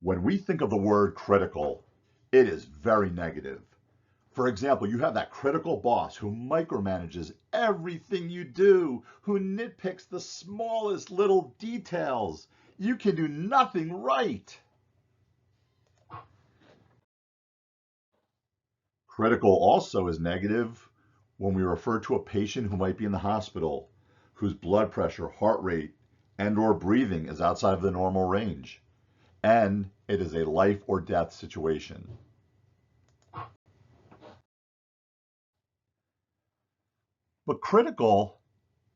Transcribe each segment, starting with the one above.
When we think of the word critical, it is very negative. For example, you have that critical boss who micromanages everything you do, who nitpicks the smallest little details. You can do nothing right. Critical also is negative when we refer to a patient who might be in the hospital, whose blood pressure, heart rate, and/or breathing is outside of the normal range, and it is a life or death situation. But critical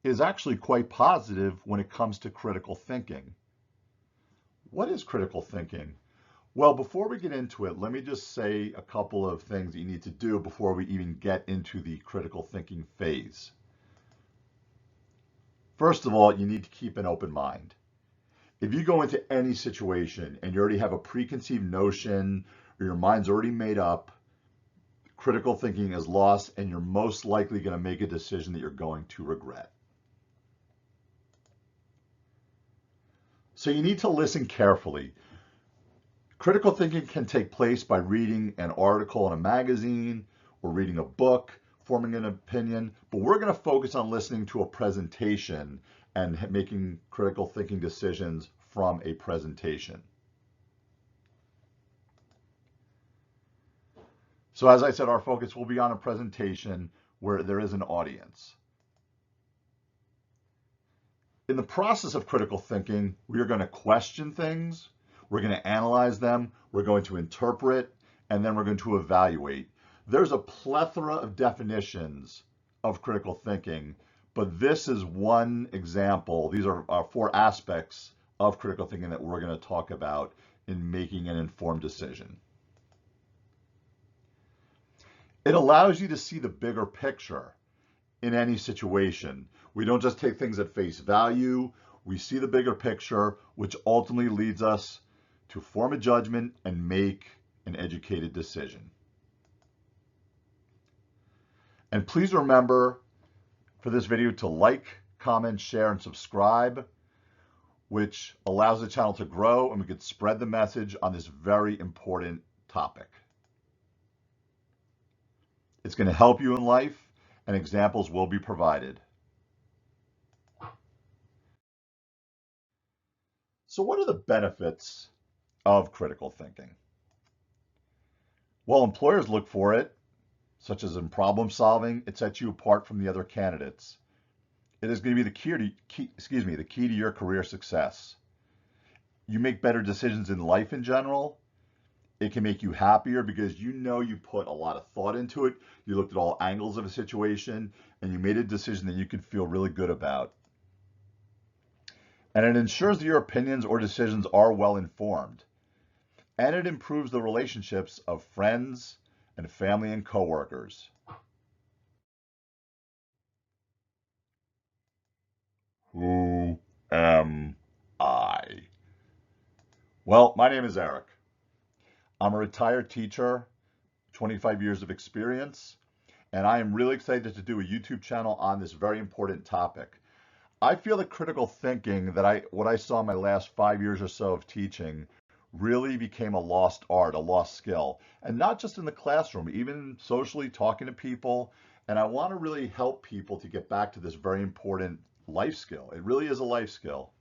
is actually quite positive when it comes to critical thinking. What is critical thinking? Well, before we get into it, let me just say a couple of things that you need to do before we even get into the critical thinking phase. First of all, you need to keep an open mind. If you go into any situation and you already have a preconceived notion or your mind's already made up, critical thinking is lost and you're most likely going to make a decision that you're going to regret. So you need to listen carefully. Critical thinking can take place by reading an article in a magazine or reading a book, forming an opinion, but we're going to focus on listening to a presentation and making critical thinking decisions from a presentation. So as I said, our focus will be on a presentation where there is an audience. In the process of critical thinking, we are going to question things, we're going to analyze them, we're going to interpret, and then we're going to evaluate. There's a plethora of definitions of critical thinking, but this is one example. These are our 4 aspects of critical thinking that we're going to talk about in making an informed decision. It allows you to see the bigger picture in any situation. We don't just take things at face value. We see the bigger picture, which ultimately leads us to form a judgment and make an educated decision. And please remember for this video to like, comment, share, and subscribe, which allows the channel to grow and we can spread the message on this very important topic. It's going to help you in life, and examples will be provided. So what are the benefits of critical thinking? Well, employers look for it, such as in problem solving. It sets you apart from the other candidates. It is going to be the key to your career success. You make better decisions in life in general. It can make you happier because you know you put a lot of thought into it. You looked at all angles of a situation and you made a decision that you could feel really good about. And it ensures that your opinions or decisions are well informed. And it improves the relationships of friends and family and coworkers. Who am I? Well, my name is Eric. I'm a retired teacher, 25 years of experience, and I am really excited to do a YouTube channel on this very important topic. I feel that critical thinking, what I saw in my last 5 years or so of teaching, really became a lost art, a lost skill. And not just in the classroom, even socially talking to people. And I want to really help people to get back to this very important life skill. It really is a life skill.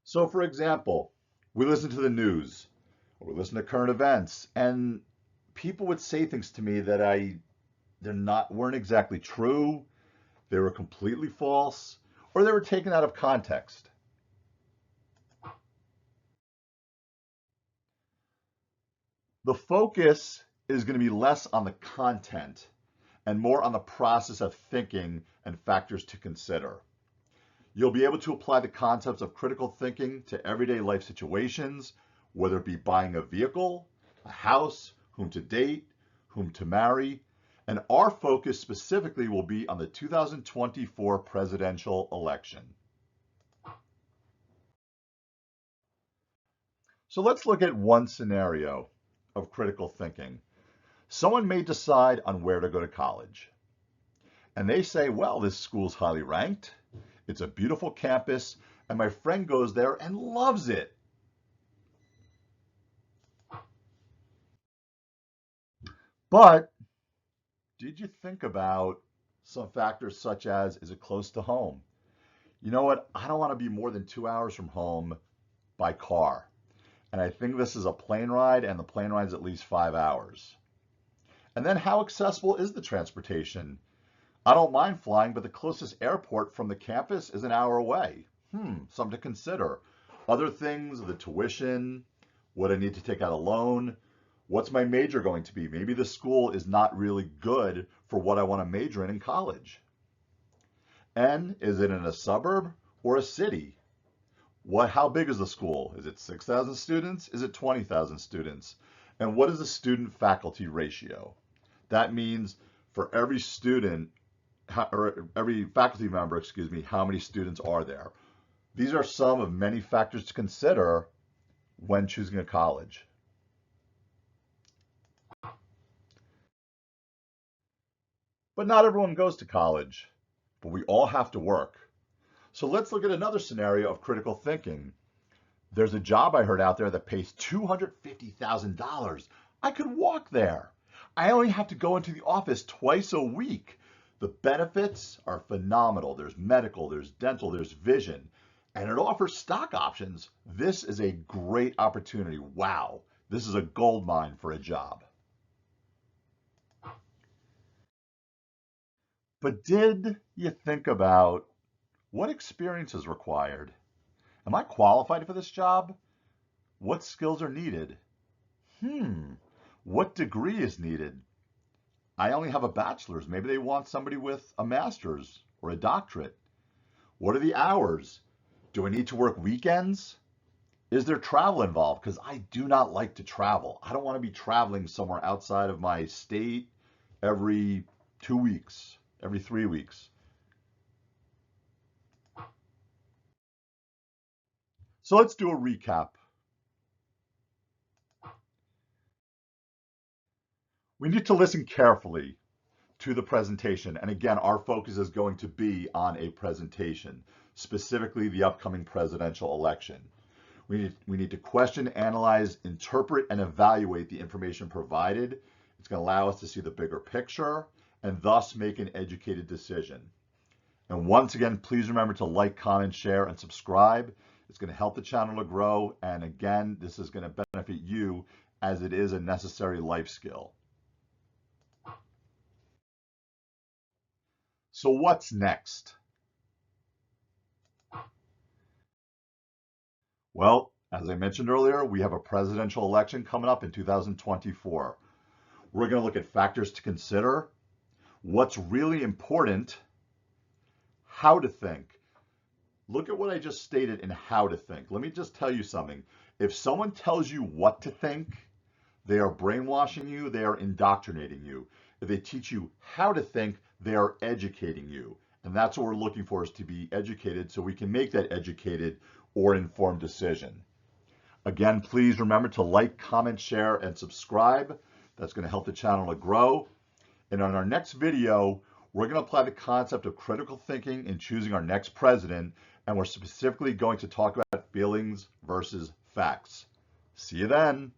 So for example, we listen to the news, or we listen to current events, and people would say things to me that weren't exactly true, they were completely false, or they were taken out of context. The focus is going to be less on the content and more on the process of thinking and factors to consider. You'll be able to apply the concepts of critical thinking to everyday life situations, whether it be buying a vehicle, a house, whom to date, whom to marry, and our focus specifically will be on the 2024 presidential election. So let's look at one scenario of critical thinking. Someone may decide on where to go to college. And they say, well, this school's highly ranked. It's a beautiful campus, and my friend goes there and loves it. But did you think about some factors such as, is it close to home? You know what? I don't want to be more than 2 hours from home by car. And I think this is a plane ride, and the plane ride is at least 5 hours. And then how accessible is the transportation? I don't mind flying, but the closest airport from the campus is an hour away. Something to consider. Other things, the tuition, what I need to take out a loan, what's my major going to be? Maybe the school is not really good for what I want to major in college. And is it in a suburb or a city? How big is the school? Is it 6,000 students? Is it 20,000 students? And what is the student-faculty ratio? That means for every student, or every faculty member, how many students are there? These are some of many factors to consider when choosing a college. But not everyone goes to college, but we all have to work. So let's look at another scenario of critical thinking. There's a job I heard out there that pays $250,000. I could walk there. I only have to go into the office twice a week. The benefits are phenomenal. There's medical, there's dental, there's vision, and it offers stock options. This is a great opportunity. Wow, this is a gold mine for a job. But did you think about what experience is required? Am I qualified for this job? What skills are needed? What degree is needed? I only have a bachelor's. Maybe they want somebody with a master's or a doctorate. What are the hours? Do I need to work weekends? Is there travel involved? Because I do not like to travel. I don't want to be traveling somewhere outside of my state every 2 weeks, every 3 weeks. So let's do a recap. We need to listen carefully to the presentation. And again, our focus is going to be on a presentation, specifically the upcoming presidential election. We need to question, analyze, interpret, and evaluate the information provided. It's going to allow us to see the bigger picture and thus make an educated decision. And once again, please remember to like, comment, share, and subscribe. It's going to help the channel to grow. And again, this is going to benefit you as it is a necessary life skill. So what's next? Well, as I mentioned earlier, we have a presidential election coming up in 2024. We're going to look at factors to consider, what's really important, how to think. Look at what I just stated in how to think. Let me just tell you something. If someone tells you what to think, they are brainwashing you, they are indoctrinating you. If they teach you how to think, they are educating you. And that's what we're looking for, is to be educated so we can make that educated or informed decision. Again, please remember to like, comment, share, and subscribe. That's going to help the channel to grow. And on our next video, we're going to apply the concept of critical thinking in choosing our next president, and we're specifically going to talk about feelings versus facts. See you then.